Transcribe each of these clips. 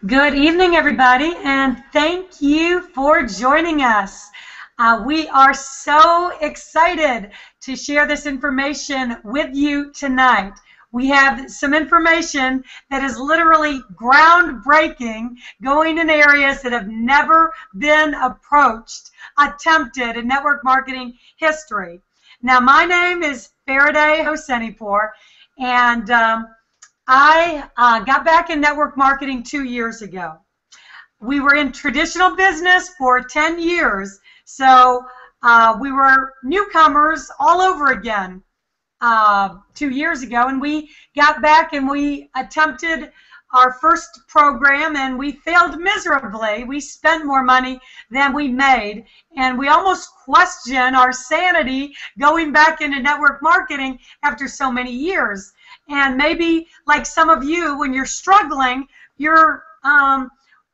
Good evening, everybody, and thank you for joining us. We are so excited to share this information with you tonight. We have some information that is literally groundbreaking, going in areas that have never been attempted in network marketing history. Now, my name is Faraday Hosenipur, and I got back in network marketing 2 years ago. We were in traditional business for 10 years, so we were newcomers all over again 2 years ago, and we got back and we attempted our first program, and we failed miserably. We spent more money than we made, and we almost question our sanity going back into network marketing after so many years. And maybe, like some of you, when you're struggling, you're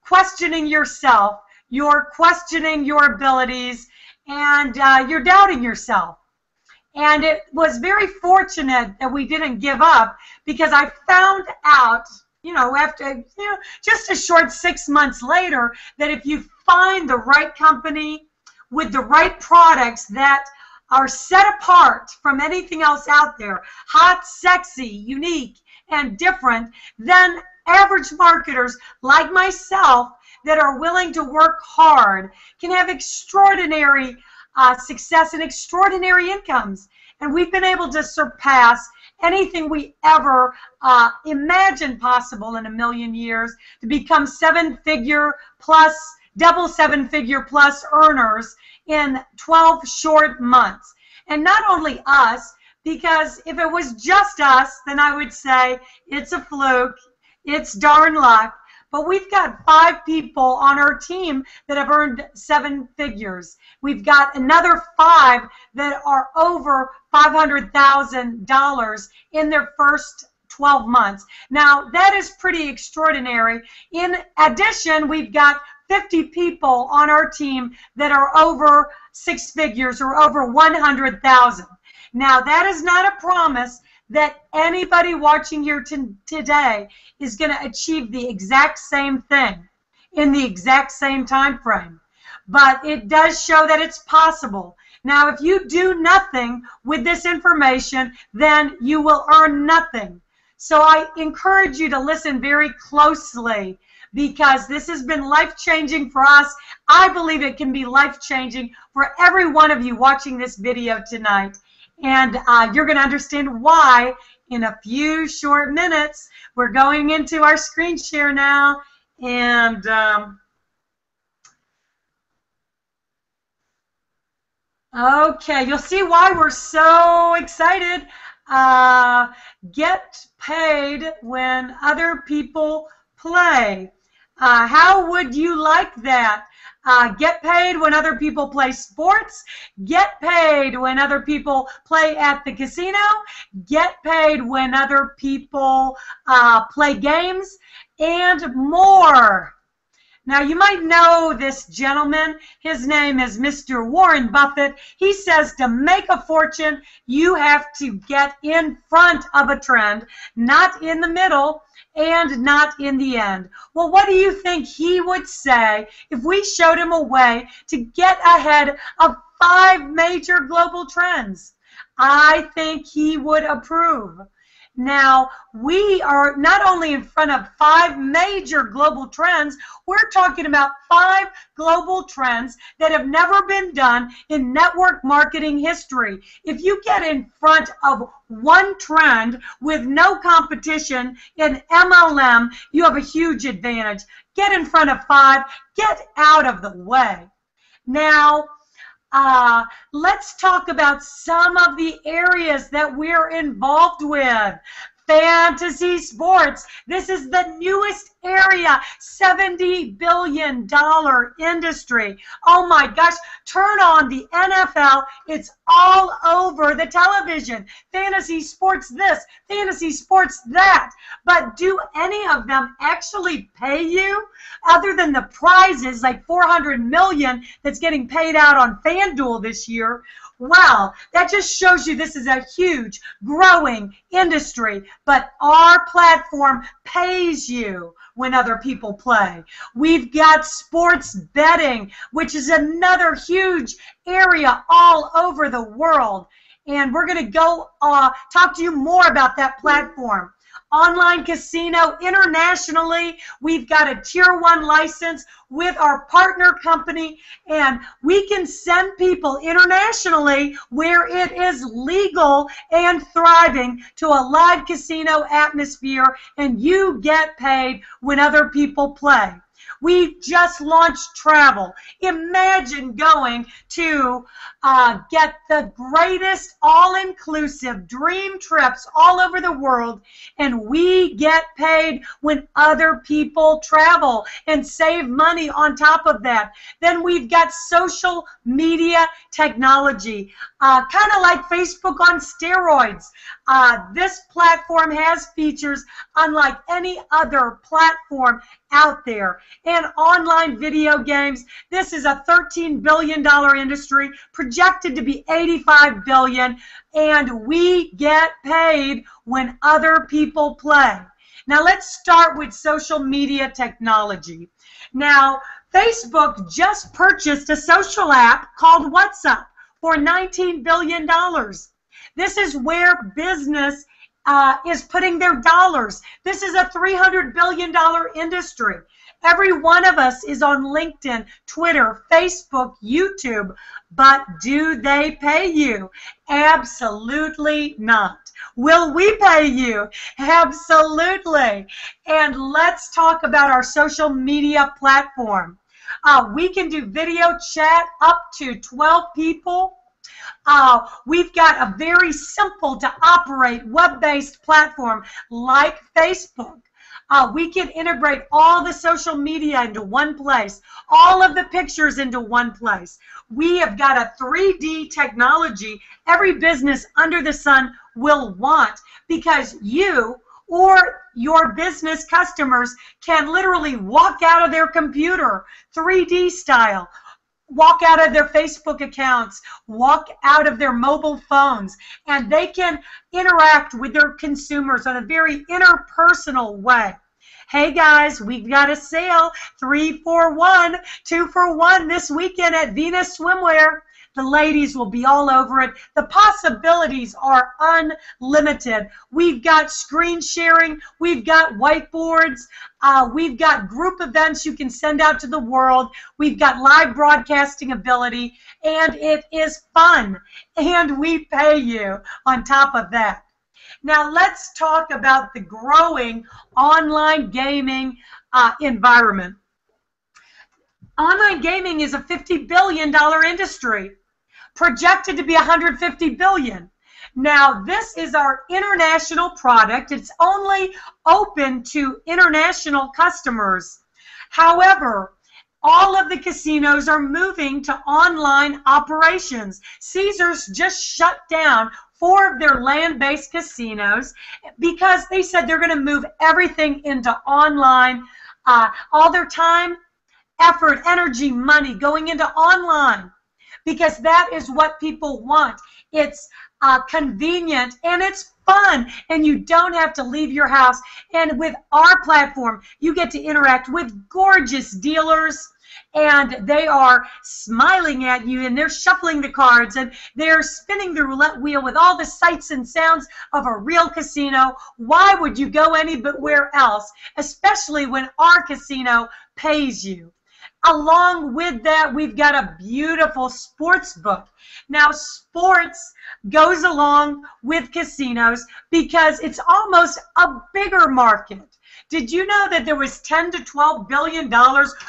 questioning yourself, you're questioning your abilities, and you're doubting yourself. And it was very fortunate that we didn't give up, because I found out, after just a short 6 months later, that if you find the right company with the right products that are set apart from anything else out there, hot, sexy, unique, and different, then average marketers like myself that are willing to work hard can have extraordinary success and extraordinary incomes. And we've been able to surpass anything we ever imagined possible in a million years, to become seven-figure plus, double seven-figure plus earners in 12 short months. And not only us, because if it was just us, then I would say it's a fluke, it's darn luck. But we've got 5 people on our team that have earned 7 figures. We've got another 5 that are over $500,000 in their first 12 months. Now, that is pretty extraordinary. In addition, we've got 50 people on our team that are over 6 figures or over 100,000. Now, that is not a promise that anybody watching here today is going to achieve the exact same thing in the exact same time frame. But it does show that it's possible. Now, if you do nothing with this information, then you will earn nothing. So I encourage you to listen very closely, because this has been life-changing for us. I believe it can be life-changing for every one of you watching this video tonight. And you're going to understand why in a few short minutes. We're going into our screen share now. And okay, you'll see why we're so excited. Get paid when other people play. How would you like that? Get paid when other people play sports. Get paid when other people play at the casino. Get paid when other people play games, and more. Now, you might know this gentleman. His name is Mr. Warren Buffett. He says to make a fortune, you have to get in front of a trend, not in the middle and not in the end. Well, what do you think he would say if we showed him a way to get ahead of 5 major global trends? I think he would approve. Now, we are not only in front of 5 major global trends, we're talking about 5 global trends that have never been done in network marketing history. If you get in front of one trend with no competition in MLM, you have a huge advantage. Get in front of 5. Get out of the way. Now, let's talk about some of the areas that we're involved with. Fantasy sports. This is the newest area, $70 billion industry. Oh my gosh, turn on the NFL. It's all over the television. Fantasy sports this, fantasy sports that. But do any of them actually pay you? Other than the prizes, like $400 million that's getting paid out on FanDuel this year. Well, that just shows you this is a huge, growing industry. But our platform pays you when other people play. We've got sports betting, which is another huge area all over the world. And we're going to go talk to you more about that platform. Online casino internationally, we've got a Tier 1 license with our partner company, and we can send people internationally where it is legal and thriving to a live casino atmosphere, and you get paid when other people play. We just launched travel. Imagine going to get the greatest all-inclusive dream trips all over the world, and we get paid when other people travel and save money on top of that. Then we've got social media technology, kind of like Facebook on steroids. This platform has features unlike any other platform out there. And online video games, this is a $13 billion industry, projected to be $85 billion, and we get paid when other people play. Now let's start with social media technology. Now, Facebook just purchased a social app called WhatsApp for $19 billion. This is where business is putting their dollars. This is a $300 billion industry. Every one of us is on LinkedIn, Twitter, Facebook, YouTube, but do they pay you? Absolutely not. Will we pay you? Absolutely. And let's talk about our social media platform. We can do video chat up to 12 people. We've got a very simple to operate web-based platform like Facebook. We can integrate all the social media into one place, all of the pictures into one place. We have got a 3D technology every business under the sun will want, because you or your business customers can literally walk out of their computer 3D style, walk out of their Facebook accounts, walk out of their mobile phones, and they can interact with their consumers in a very interpersonal way. Hey guys, we've got a sale, 3 for 1, 2 for 1 this weekend at Venus Swimwear. The ladies will be all over it. The possibilities are unlimited. We've got screen sharing. We've got whiteboards. We've got group events you can send out to the world. We've got live broadcasting ability, and it is fun. And we pay you on top of that. Now let's talk about the growing online gaming environment. Online gaming is a $50 billion industry, projected to be $150 billion. Now, this is our international product. It's only open to international customers. However, all of the casinos are moving to online operations. Caesars just shut down 4 of their land-based casinos because they said they're going to move everything into online, all their time, effort, energy, money going into online, because that is what people want. It's convenient and it's fun, and you don't have to leave your house. And with our platform, you get to interact with gorgeous dealers, and they are smiling at you, and they're shuffling the cards, and they're spinning the roulette wheel with all the sights and sounds of a real casino. Why would you go anywhere else, especially when our casino pays you? Along with that, we've got a beautiful sports book. Now, sports goes along with casinos because it's almost a bigger market. Did you know that there was $10 to $12 billion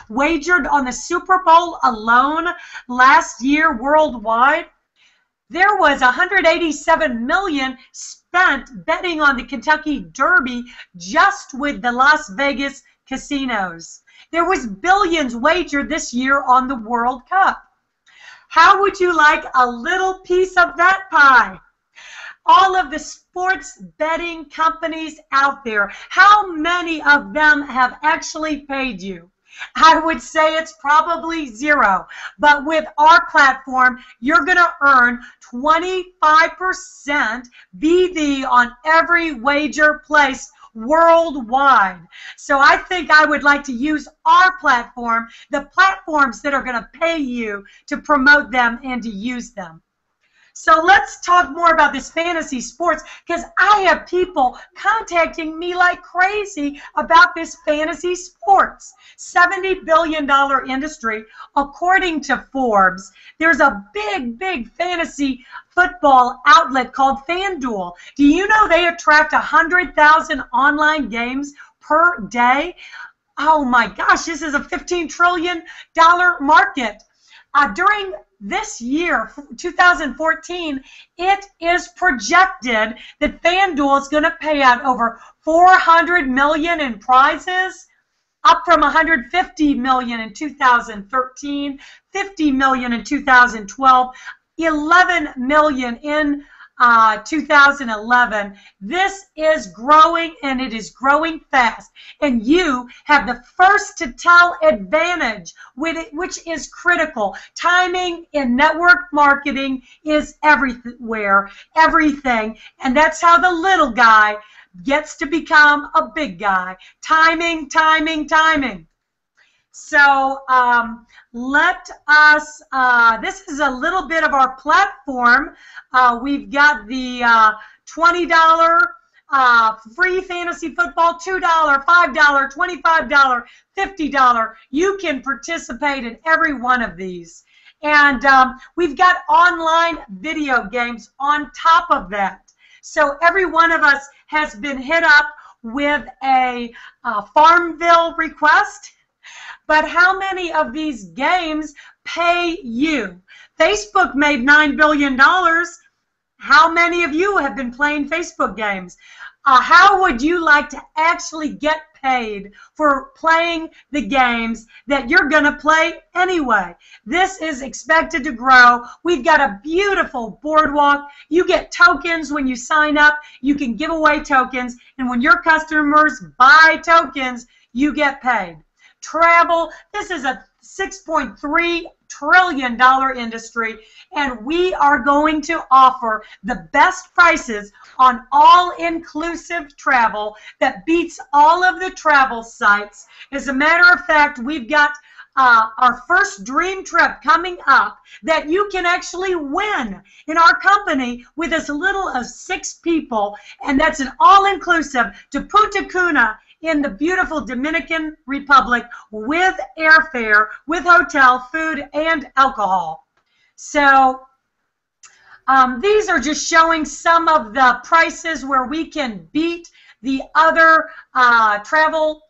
wagered on the Super Bowl alone last year worldwide? There was $187 million spent betting on the Kentucky Derby just with the Las Vegas casinos. There was billions wagered this year on the World Cup. How would you like a little piece of that pie? All of the sports betting companies out there, how many of them have actually paid you? I would say it's probably 0. But with our platform, you're going to earn 25% BD on every wager placed worldwide. So I think I would like to use our platform, the platforms that are going to pay you to promote them and to use them. So let's talk more about this fantasy sports, because I have people contacting me like crazy about this fantasy sports. $70 billion industry, according to Forbes. There's a big fantasy football outlet called FanDuel. Do you know they attract 100,000 online games per day? Oh my gosh, this is a $15 trillion market. During this year, 2014, it is projected that FanDuel is going to pay out over $400 million in prizes, up from $150 million in 2013, $50 million in 2012, $11 million in 2011. This is growing, and it is growing fast. And you have the first to tell advantage with it, which is critical. Timing in network marketing is everywhere, everything. And that's how the little guy gets to become a big guy. Timing, timing, timing. So let us, this is a little bit of our platform. We've got the $20 free fantasy football, $2, $5, $25, $50. You can participate in every one of these. And we've got online video games on top of that. So every one of us has been hit up with a Farmville request. But how many of these games pay you? Facebook made $9 billion. How many of you have been playing Facebook games? How would you like to actually get paid for playing the games that you're going to play anyway? This is expected to grow. We've got a beautiful boardwalk. You get tokens when you sign up. You can give away tokens. And when your customers buy tokens, you get paid. Travel, this is a $6.3 trillion industry, and we are going to offer the best prices on all-inclusive travel that beats all of the travel sites. As a matter of fact, we've got our first dream trip coming up that you can actually win in our company with as little as 6 people, and that's an all-inclusive to Punta Cana in the beautiful Dominican Republic with airfare, with hotel, food, and alcohol. So these are just showing some of the prices where we can beat the other travel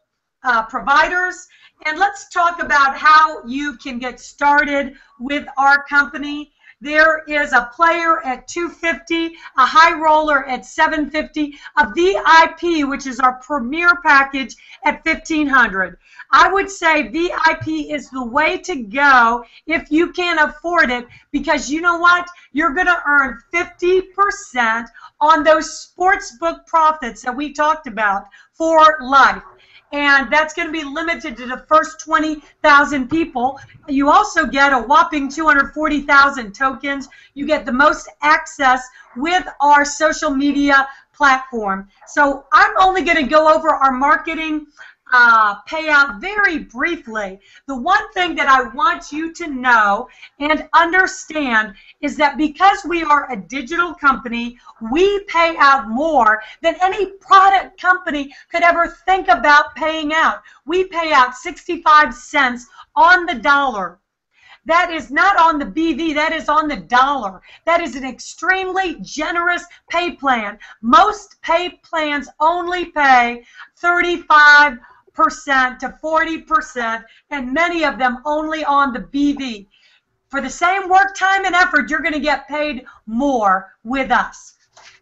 providers. And let's talk about how you can get started with our company. There is a player at $250, a high roller at $750, a VIP, which is our premier package, at $1,500. I would say VIP is the way to go if you can afford it, because you know what? You're going to earn 50% on those sportsbook profits that we talked about for life. And that's going to be limited to the first 20,000 people. You also get a whopping 240,000 tokens. You get the most access with our social media platform. So I'm only going to go over our marketing payout very briefly. The one thing that I want you to know and understand is that because we are a digital company, we pay out more than any product company could ever think about paying out. We pay out 65 cents on the dollar. That is not on the BV, that is on the dollar. That is an extremely generous pay plan. Most pay plans only pay 35% to 40%, and many of them only on the BV. For the same work, time, and effort, you're going to get paid more with us.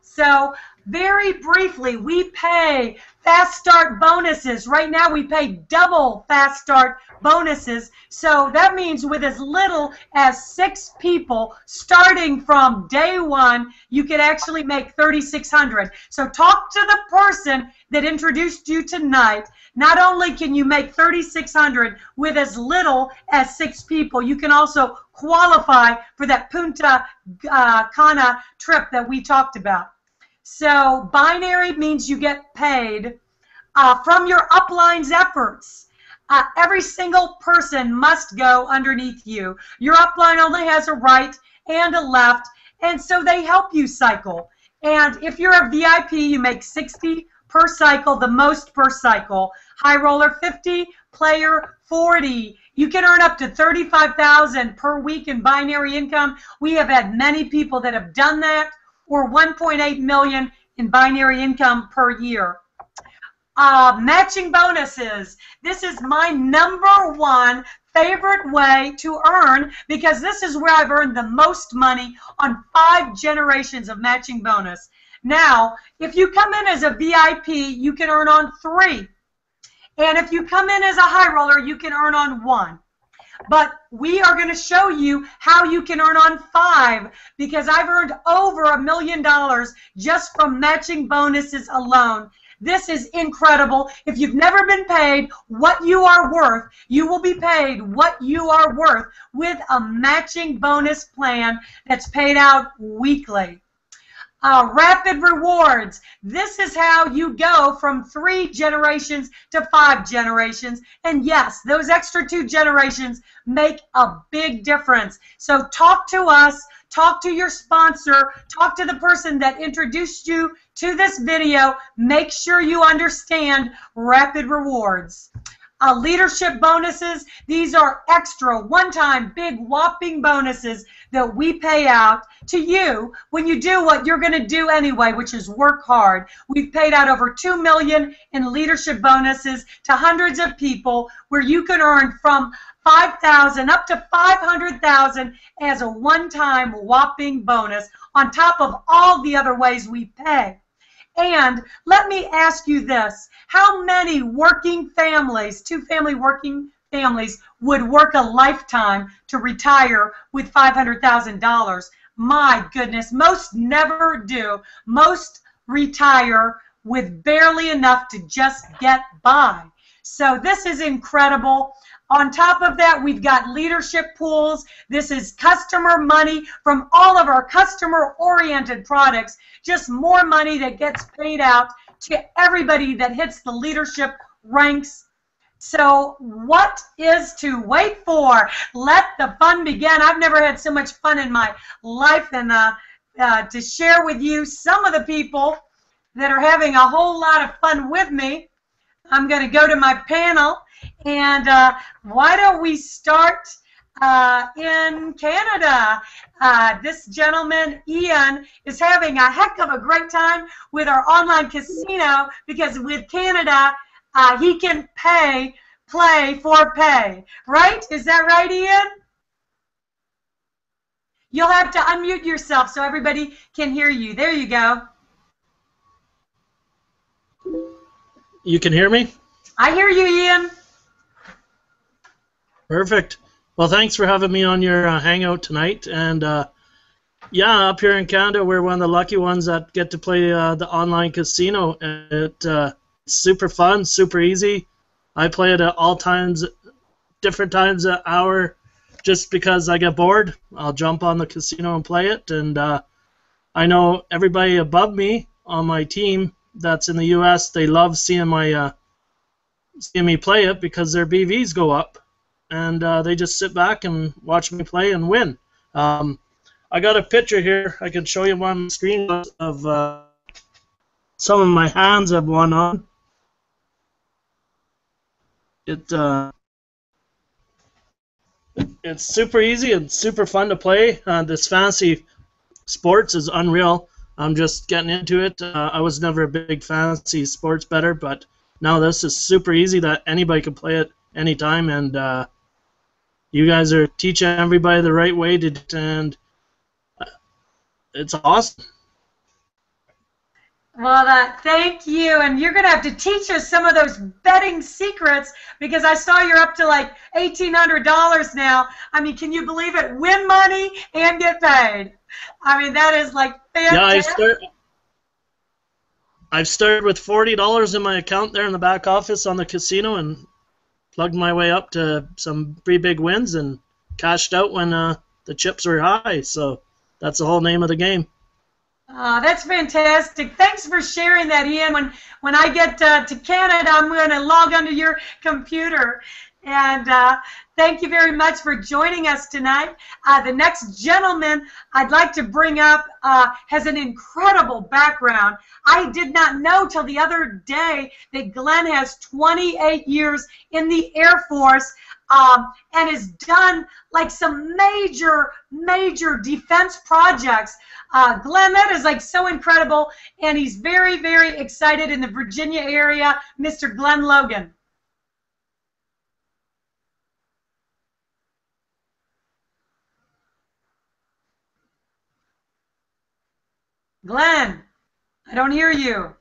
So very briefly, we pay fast start bonuses. Right now we pay double fast start bonuses. So that means with as little as 6 people starting from day one, you could actually make $3,600. So talk to the person that introduced you tonight. Not only can you make $3,600 with as little as 6 people, you can also qualify for that Punta Cana trip that we talked about. So binary means you get paid from your upline's efforts. Every single person must go underneath you. Your upline only has a right and a left, and so they help you cycle. And if you're a VIP, you make 60 per cycle, the most per cycle. High roller 50, player 40. You can earn up to $35,000 per week in binary income. We have had many people that have done that, or 1.8 million in binary income per year. Matching bonuses. This is my #1 favorite way to earn, because this is where I've earned the most money on 5 generations of matching bonus. Now, if you come in as a VIP, you can earn on 3. And if you come in as a high roller, you can earn on 1. But we are going to show you how you can earn on 5, because I've earned over $1 million just from matching bonuses alone. This is incredible. If you've never been paid what you are worth, you will be paid what you are worth with a matching bonus plan that's paid out weekly. Rapid rewards. This is how you go from 3 generations to 5 generations. And yes, those extra 2 generations make a big difference. So talk to us, talk to your sponsor, talk to the person that introduced you to this video. Make sure you understand rapid rewards. Leadership bonuses. These are extra one-time big whopping bonuses that we pay out to you when you do what you're going to do anyway, which is work hard. We've paid out over $2 million in leadership bonuses to hundreds of people, where you can earn from $5,000 up to $500,000 as a one-time whopping bonus on top of all the other ways we pay. And let me ask you this. How many working families, 2-family working families, would work a lifetime to retire with $500,000? My goodness, most never do. Most retire with barely enough to just get by. So this is incredible. On top of that, we've got leadership pools. This is customer money from all of our customer-oriented products. Just more money that gets paid out to everybody that hits the leadership ranks. So what is to wait for? Let the fun begin. I've never had so much fun in my life, and to share with you some of the people that are having a whole lot of fun with me. I'm going to go to my panel, and why don't we start in Canada? This gentleman, Ian, is having a heck of a great time with our online casino, because with Canada, he can play for pay. Right? Is that right, Ian? You'll have to unmute yourself so everybody can hear you. There you go. You can hear me? I hear you, Ian. Perfect. Well, thanks for having me on your hangout tonight. And yeah, up here in Canada, we're one of the lucky ones that get to play the online casino. It's super fun, super easy. I play it at all times, different times an hour, just because I get bored. I'll jump on the casino and play it. And I know everybody above me on my team that's in the U.S., they love seeing me play it, because their BVs go up, and they just sit back and watch me play and win. I got a picture here. I can show you on the screen of some of my hands I've won on. It's super easy and super fun to play. This fantasy sports is unreal. I'm just getting into it. I was never a big fantasy sports bettor, but now this is super easy that anybody can play it anytime, and you guys are teaching everybody the right way to, and it's awesome. Well, thank you, and you're going to have to teach us some of those betting secrets, because I saw you're up to like $1,800 now. I mean, can you believe it? Win money and get paid. I mean, that is like fantastic. Yeah, I've started with $40 in my account there in the back office on the casino, and plugged my way up to some pretty big wins and cashed out when the chips were high. So that's the whole name of the game. That's fantastic. Thanks for sharing that, Ian. When I get to Canada, I'm going to log onto your computer. And thank you very much for joining us tonight. The next gentleman I'd like to bring up has an incredible background. I did not know till the other day that Glenn has 28 years in the Air Force. And has done like some major defense projects. Glenn, that is like so incredible, and he's very excited in the Virginia area, Mr. Glenn Logan. Glenn, I don't hear you.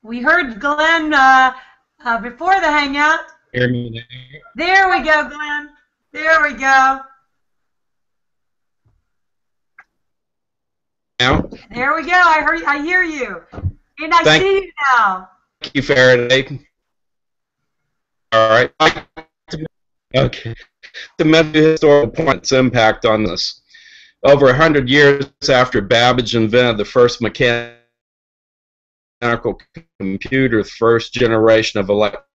We heard Glenn before the hangout. Hear me now? There we go, Glenn. There we go. Now? There we go. I hear you. And I see you now. Thank you, Faraday. All right. Okay. To mention the historical point's impact on this. Over 100 years after Babbage invented the first mechanical computer, the first generation of electronic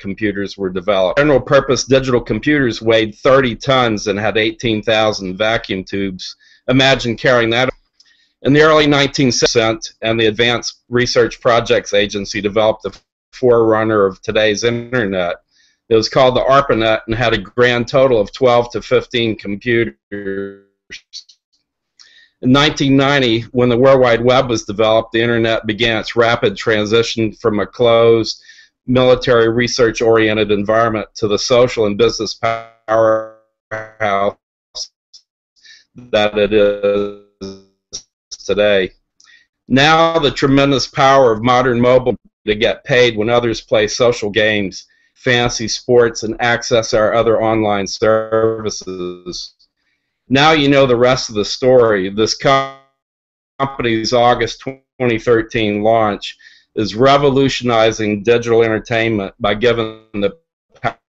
computers were developed. General purpose digital computers weighed 30 tons and had 18,000 vacuum tubes. Imagine carrying that. In the early 1960s, and the Advanced Research Projects Agency developed the forerunner of today's Internet. It was called the ARPANET and had a grand total of 12 to 15 computers. In 1990, when the World Wide Web was developed, the Internet began its rapid transition from a closed, military research-oriented environment to the social and business powerhouse that it is today. Now the tremendous power of modern mobile to get paid when others play social games, fantasy sports, and access our other online services. Now you know the rest of the story. This company's August 2013 launch is revolutionizing digital entertainment by giving the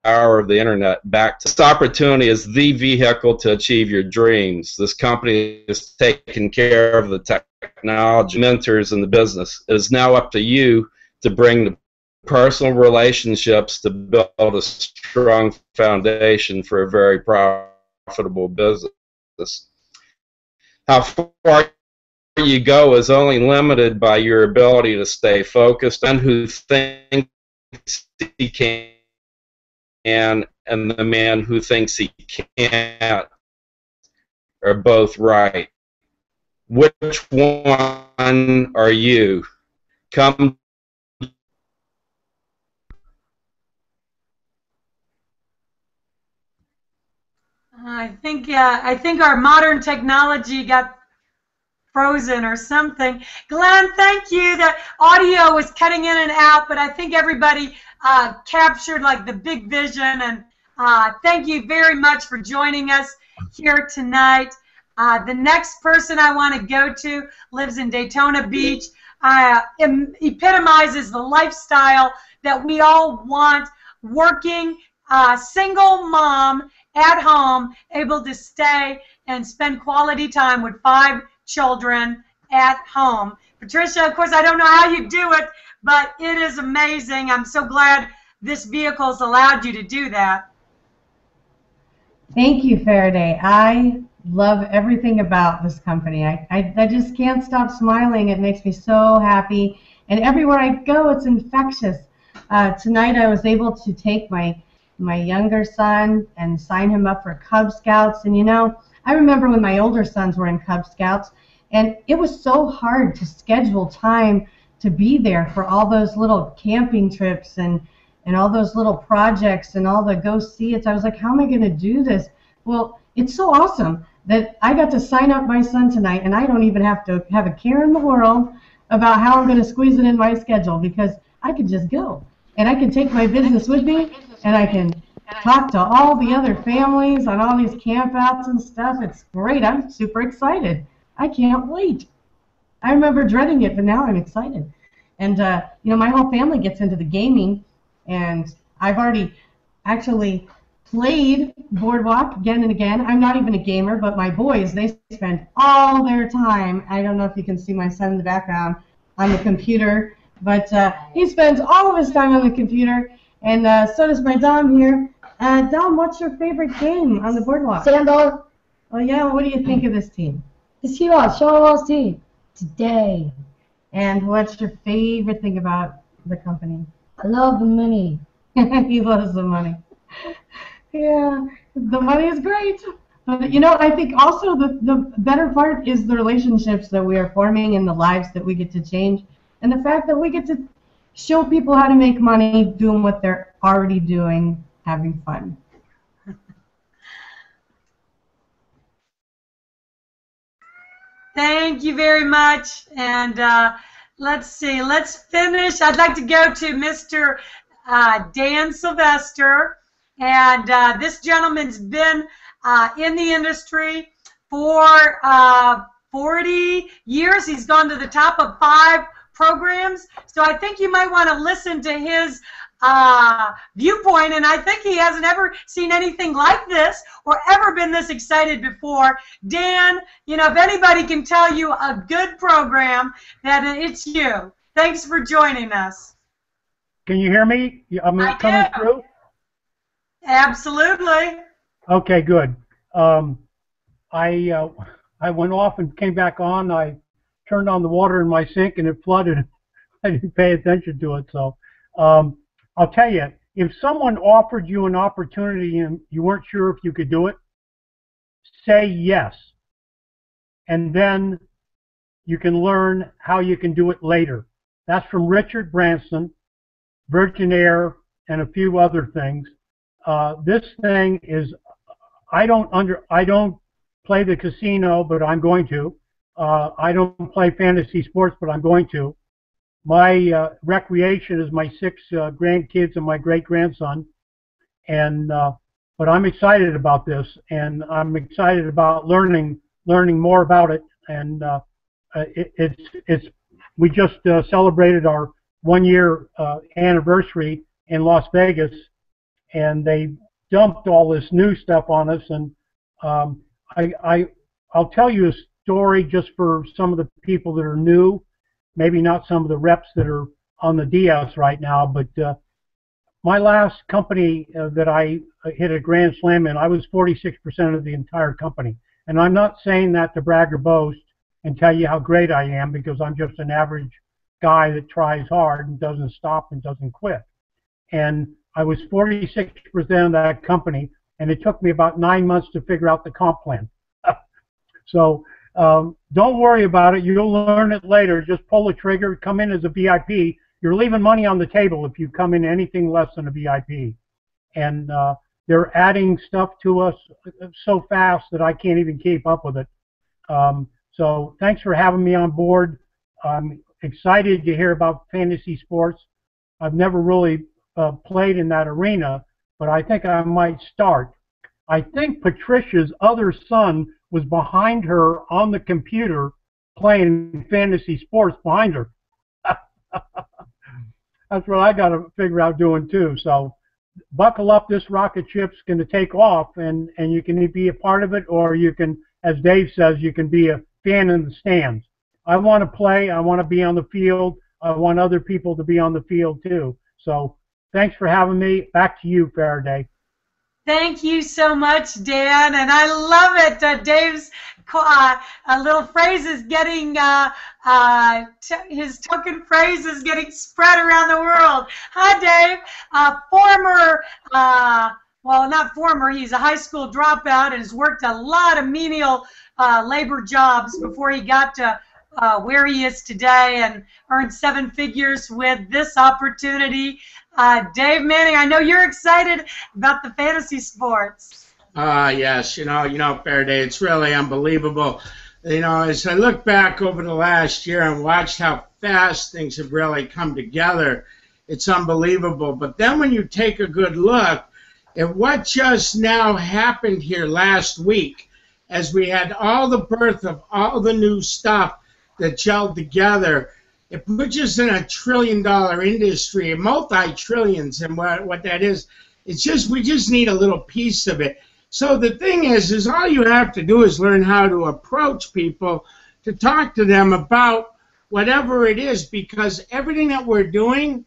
power of the Internet back to. This opportunity is the vehicle to achieve your dreams. This company is taking care of the technology mentors in the business. It is now up to you to bring the personal relationships to build a strong foundation for a very profitable business. How far you go is only limited by your ability to stay focused on who thinks he can and the man who thinks he can't are both right. Which one are you? Come. I think our modern technology got frozen or something. Glenn, thank you. The audio was cutting in and out, but I think everybody captured like the big vision. And thank you very much for joining us here tonight. The next person I want to go to lives in Daytona Beach. Epitomizes the lifestyle that we all want. Working single mom at home, able to stay and spend quality time with 5 children at home. Patricia, of course, I don't know how you do it, but it is amazing. I'm so glad this vehicle's allowed you to do that. Thank you, Faraday. I love everything about this company. I just can't stop smiling. It makes me so happy. And everywhere I go, it's infectious. Tonight I was able to take my younger son and sign him up for Cub Scouts. And you know, I remember when my older sons were in Cub Scouts, and it was so hard to schedule time to be there for all those little camping trips and all those little projects and all the go see it. I was like, how am I going to do this? Well, it's so awesome that I got to sign up my son tonight, and I don't even have to have a care in the world about how I'm going to squeeze it in my schedule, because I could just go. And I can take my business with me, and I can talk to all the other families on all these campouts and stuff. It's great. I'm super excited. I can't wait. I remember dreading it, but now I'm excited. And you know, my whole family gets into the gaming, and I actually played Boardwalk again and again. I'm not even a gamer, but my boys, they spend all their time, I don't know if you can see my son in the background, on the computer, but he spends all of his time on the computer, and so does my Dom here. Dom, what's your favorite game on the Boardwalk? Sandal. Oh yeah, what do you think of this team? The Seahawks, Sean Wall's team. Today. And what's your favorite thing about the company? I love the money. He loves the money. Yeah, the money is great. But, you know, I think also the better part is the relationships that we are forming and the lives that we get to change. And the fact that we get to show people how to make money doing what they're already doing, having fun. Thank you very much. And let's see, let's finish. I'd like to go to Mr. Dan Sylvester. And this gentleman's been in the industry for 40 years. He's gone to the top of 5 programs. So I think you might want to listen to his viewpoint, and I think he hasn't ever seen anything like this or ever been this excited before. Dan, you know, if anybody can tell you a good program, then it's you. Thanks for joining us. Can you hear me? I'm coming through? Absolutely. Okay, good. I went off and came back on. I turned on the water in my sink and it flooded. I didn't pay attention to it. So I'll tell you, if someone offered you an opportunity and you weren't sure if you could do it, say yes. And then you can learn how you can do it later. That's from Richard Branson, Virgin Air, and a few other things. This thing is, I don't play the casino, but I'm going to. I don't play fantasy sports, but I'm going to. My recreation is my 6 grandkids and my great-grandson, and but I'm excited about this, and I'm excited about learning more about it. And we just celebrated our 1-year anniversary in Las Vegas, and they dumped all this new stuff on us. And I'll tell you a story just for some of the people that are new, maybe not some of the reps that are on the DS right now, but my last company that I hit a grand slam in, I was 46% of the entire company. And I'm not saying that to brag or boast and tell you how great I am, because I'm just an average guy that tries hard and doesn't stop and doesn't quit. And I was 46% of that company, and it took me about 9 months to figure out the comp plan. So don't worry about it. You'll learn it later. Just pull the trigger, come in as a VIP. You're leaving money on the table if you come in anything less than a VIP. And they're adding stuff to us so fast that I can't even keep up with it. So thanks for having me on board. I'm excited to hear about fantasy sports. I've never really played in that arena, but I think I might start. I think Patricia's other son was behind her on the computer playing fantasy sports behind her. That's what I got to figure out doing too. So buckle up, this rocket ship's going to take off, and you can be a part of it, or you can, as Dave says, you can be a fan in the stands. I want to play. I want to be on the field. I want other people to be on the field too. So thanks for having me. Back to you, Faraday. Thank you so much, Dan, and I love it. Dave's little phrase is getting, his token phrase is getting spread around the world. Hi, Dave. Well, not former, he's a high school dropout and has worked a lot of menial labor jobs before he got to where he is today and earned 7 figures with this opportunity. Dave Manning, I know you're excited about the fantasy sports. Yes, you know, Faraday, it's really unbelievable. You know, as I look back over the last year and watched how fast things have really come together, it's unbelievable. But then when you take a good look at what just now happened here last week, as we had all the birth of all the new stuff that gelled together, it puts us in a $1 trillion industry, multi-trillions, and what that is It's just we just need a little piece of it. So the thing is all you have to do is learn how to approach people, to talk to them about whatever it is, because everything that we're doing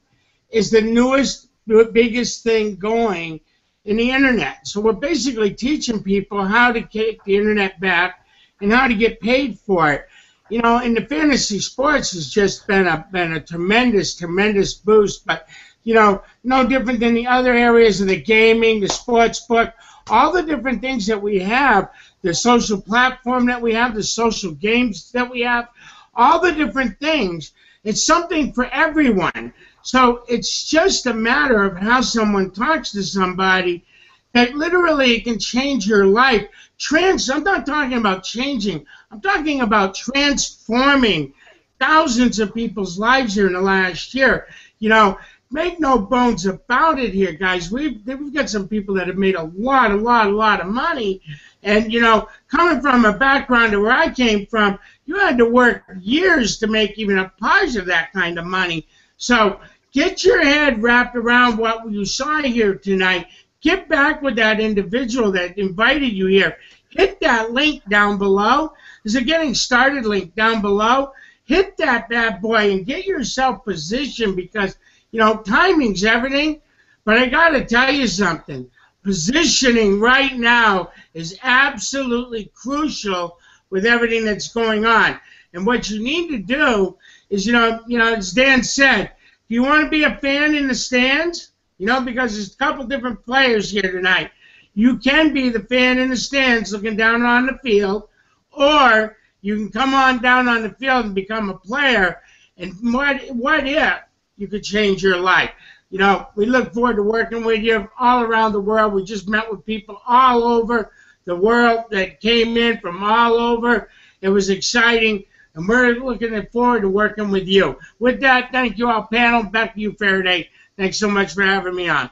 is the newest, biggest thing going in the internet. So we're basically teaching people how to take the internet back and how to get paid for it. You know, and the fantasy sports has just been a tremendous boost. But you know, no different than the other areas of the gaming, the sports book, all the different things that we have, the social platform that we have, the social games that we have, all the different things. It's something for everyone. So it's just a matter of how someone talks to somebody that literally can change your life. I'm not talking about changing. I'm talking about transforming thousands of people's lives here in the last year. You know, make no bones about it here, guys. We've got some people that have made a lot of money. And, you know, coming from a background to where I came from, you had to work years to make even a part of that kind of money. So get your head wrapped around what you saw here tonight. Get back with that individual that invited you here. Hit that link down below. There's a getting started link down below. Hit that bad boy and get yourself positioned, because, you know, timing's everything. But I got to tell you something. Positioning right now is absolutely crucial with everything that's going on. And what you need to do is, you know, as Dan said, do you want to be a fan in the stands? You know, because there's a couple different players here tonight. You can be the fan in the stands looking down on the field, or you can come on down on the field and become a player. And what if you could change your life? You know, we look forward to working with you all around the world. We just met with people all over the world that came in from all over. It was exciting, and we're looking forward to working with you. With that, thank you all, panel. Back to you, Faraday. Thanks so much for having me on.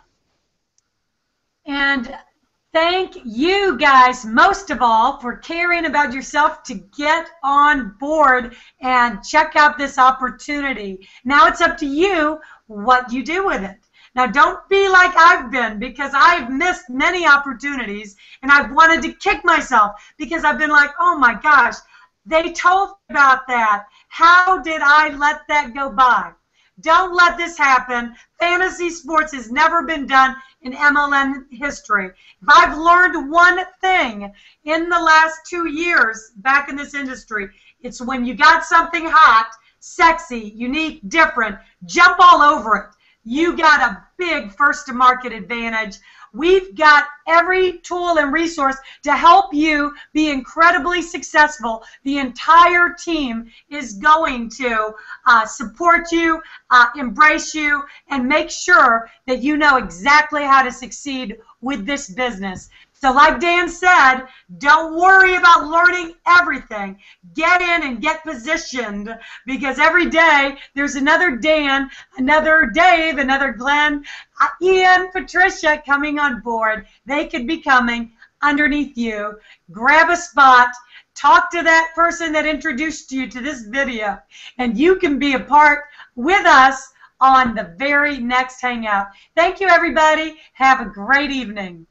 And thank you guys, most of all, for caring about yourself to get on board and check out this opportunity. Now it's up to you what you do with it. Now don't be like I've been, because I've missed many opportunities and I've wanted to kick myself because I've been like, oh my gosh, they told me about that. How did I let that go by? Don't let this happen. Fantasy sports has never been done in MLM history. If I've learned one thing in the last 2 years back in this industry, it's when you got something hot, sexy, unique, different, jump all over it. You got a big first-to-market advantage. We've got every tool and resource to help you be incredibly successful. The entire team is going to support you, embrace you, and make sure that you know exactly how to succeed with this business. So like Dan said, don't worry about learning everything. Get in and get positioned, because every day there's another Dan, another Dave, another Glenn, Ian, Patricia coming on board. They could be coming underneath you. Grab a spot. Talk to that person that introduced you to this video, and you can be a part with us on the very next Hangout. Thank you, everybody. Have a great evening.